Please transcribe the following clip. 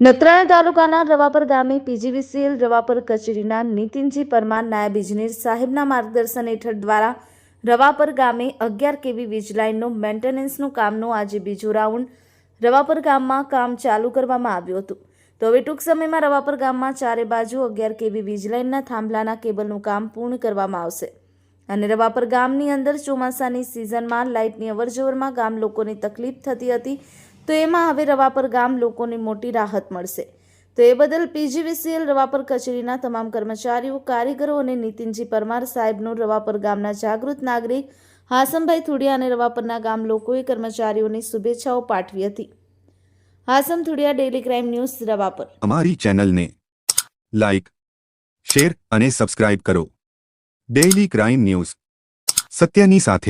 નત્રાણા તાલુકાના રવાપર ગામે પીજીવીસીએલ રવાપર કચેરીના નીતિનજી પરમાર નાયબ ઇજનેર સાહેબના માર્ગદર્શન હેઠળ દ્વારા રવાપર ગામે 11 કેવી વીજ લાઇનનો મેન્ટેનન્સનું કામનું આજે બીજું રાઉન્ડ રવાપર ગામમાં કામ ચાલુ કરવામાં આવ્યું હતું. તો હવે ટૂંક સમયમાં રવાપર ગામમાં ચારે બાજુ 11 કેવી વીજ લાઇનના થાંભલાના કેબલનું કામ પૂર્ણ કરવામાં આવશે અને રવાપર ગામની અંદર ચોમાસાની સિઝનમાં લાઇટની અવરજવરમાં ગામ લોકોને તકલીફ થતી હતી, તો એમાં હવે રવાપર ગામ લોકોને મોટી રાહત મળશે. તો એ બદલ પીજીવીસીએલ રવાપર કચેરીના તમામ કર્મચારીઓ, કારીગરો અને નીતિનજી પરમાર સાહેબનો રવાપર ગામના જાગૃત નાગરિક હાસમભાઈ થુડિયા અને રવાપરના ગામ લોકોએ કર્મચારીઓને શુભેચ્છાઓ પાઠવી હતી. Hasam Thudiya, daily crime news, Ravapar. અમારી ચેનલને લાઈક, શેર અને સબસ્ક્રાઇબ કરો. ડેઇલી ક્રાઇમ ન્યૂઝ, સત્યની સાથે.